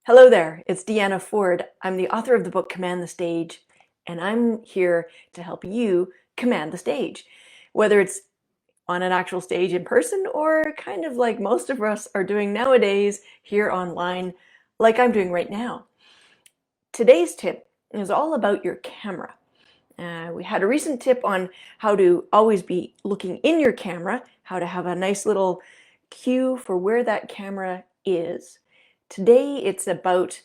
Hello there, it's Deanna Ford. I'm the author of the book Command the Stage, and I'm here to help you command the stage. Whether it's on an actual stage in person or kind of like most of us are doing nowadays here online, like I'm doing right now. Today's tip is all about your camera. We had a recent tip on how to always be looking in your camera, how to have a nice little cue for where that camera is. Today it's about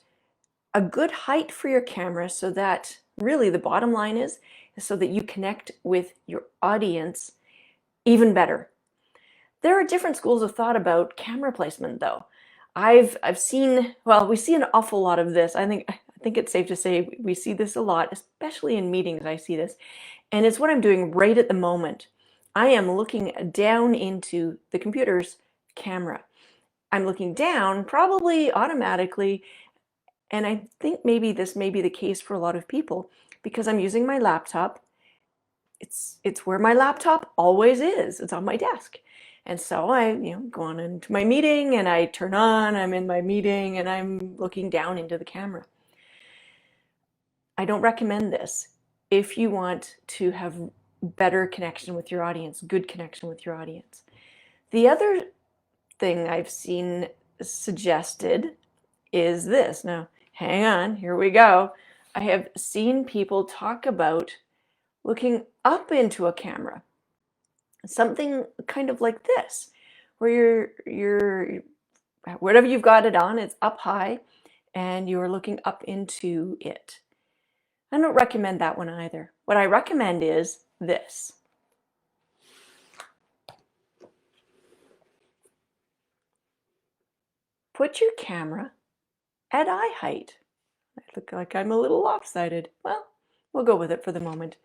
a good height for your camera so that really the bottom line is so that you connect with your audience even better. There are different schools of thought about camera placement though. I've seen, well, we see an awful lot of this. I think it's safe to say we see this a lot, especially in meetings. I see this, and it's what I'm doing right at the moment. I am looking down into the computer's camera. I'm looking down probably automatically, and I think maybe this may be the case for a lot of people because I'm using my laptop. It's where my laptop always is. It's on my desk. And so I, go on into my meeting and I turn on, I'm in my meeting and I'm looking down into the camera. I don't recommend this if you want to have better connection with your audience, good connection with your audience. The other thing I've seen suggested is this. Now, hang on, here we go. I have seen people talk about looking up into a camera. Something kind of like this, where you're whatever you've got it on, it's up high and you're looking up into it. I don't recommend that one either. What I recommend is this. Put your camera at eye height. I look like I'm a little lopsided. Well, we'll go with it for the moment.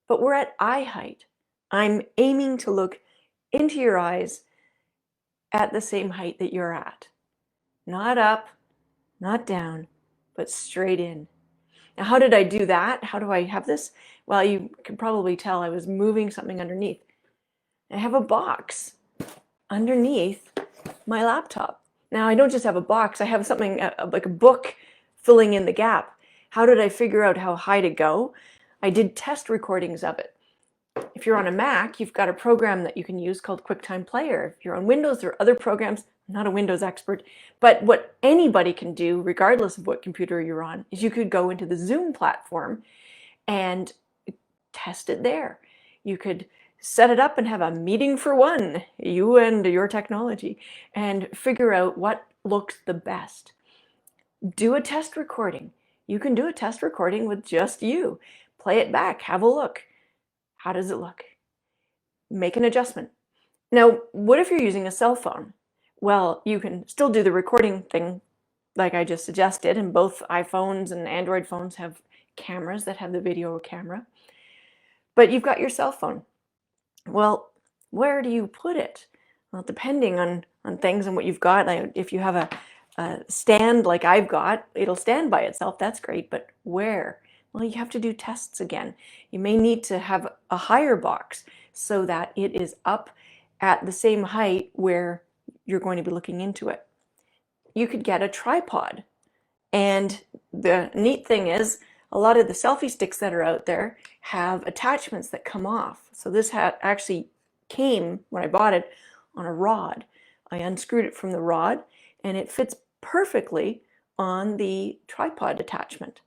But we're at eye height. I'm aiming to look into your eyes at the same height that you're at. Not up, not down, but straight in. Now, how did I do that? How do I have this? Well, you can probably tell I was moving something underneath. I have a box underneath my laptop. Now, I don't just have a box, I have something like a book filling in the gap. How did I figure out how high to go? I did test recordings of it. If you're on a Mac, you've got a program that you can use called QuickTime Player. If you're on Windows, there are other programs. I'm not a Windows expert, but what anybody can do, regardless of what computer you're on, is you could go into the Zoom platform and test it there. You could set it up and have a meeting for one, you and your technology, and figure out what looks the best. Do a test recording. You can do a test recording with just you. Play it back, have a look. How does it look? Make an adjustment. Now, what if you're using a cell phone? Well, you can still do the recording thing like I just suggested, and both iPhones and Android phones have cameras that have the video camera. But you've got your cell phone. Well, where do you put it? Well, depending on things and what you've got, like if you have a stand like I've got, it'll stand by itself, that's great, but where? Well, you have to do tests again. You may need to have a higher box so that it is up at the same height where you're going to be looking into it. You could get a tripod. And the neat thing is, a lot of the selfie sticks that are out there have attachments that come off. So this actually came, when I bought it, on a rod. I unscrewed it from the rod and it fits perfectly on the tripod attachment.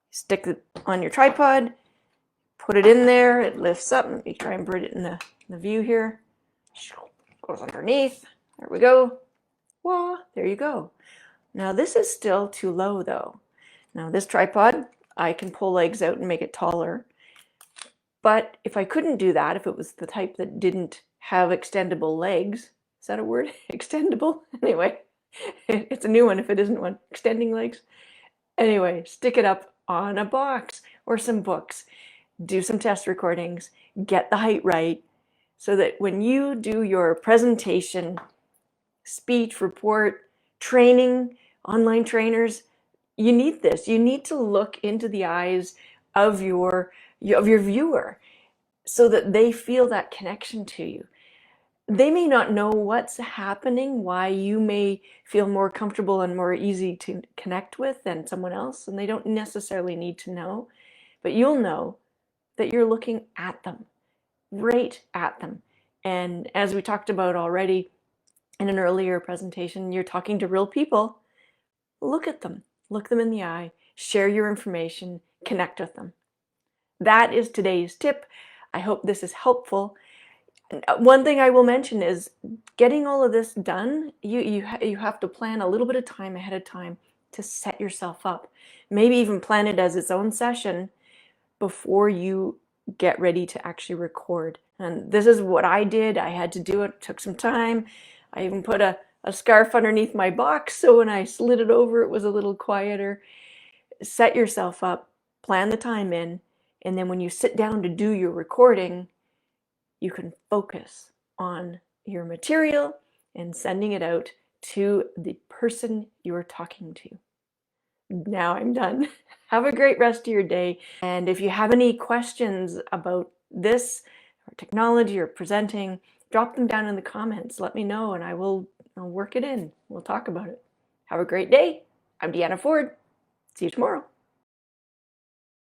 Stick it on your tripod, put it in there, it lifts up. Let me try and put it in the view here. Goes underneath. There we go. Wah, there you go. Now this is still too low though. Now this tripod, I can pull legs out and make it taller. But if I couldn't do that, if it was the type that didn't have extendable legs, is that a word? Extendable? Anyway, it's a new one if it isn't one. Extending legs. Anyway, stick it up on a box or some books. Do some test recordings. Get the height right so that when you do your presentation, speech, report, training, online trainers, you need this. You need to look into the eyes of your viewer so that they feel that connection to you. they may not know what's happening, why you may feel more comfortable and more easy to connect with than someone else, and they don't necessarily need to know, but you'll know that you're looking at them, right at them. And as we talked about already in an earlier presentation, you're talking to real people. Look at them, look them in the eye, share your information, connect with them. That is today's tip. I hope this is helpful. One thing I will mention is getting all of this done, you have to plan a little bit of time ahead of time to set yourself up. Maybe even plan it as its own session before you get ready to actually record. And this is what I did. I had to do it. It took some time. I even put a scarf underneath my box, so when I slid it over, it was a little quieter. Set yourself up, plan the time in, and then when you sit down to do your recording, you can focus on your material and sending it out to the person you are talking to. Now I'm done. Have a great rest of your day. And if you have any questions about this or technology or presenting, drop them down in the comments. Let me know and I'll work it in. We'll talk about it. Have a great day. I'm Deanna Ford. See you tomorrow.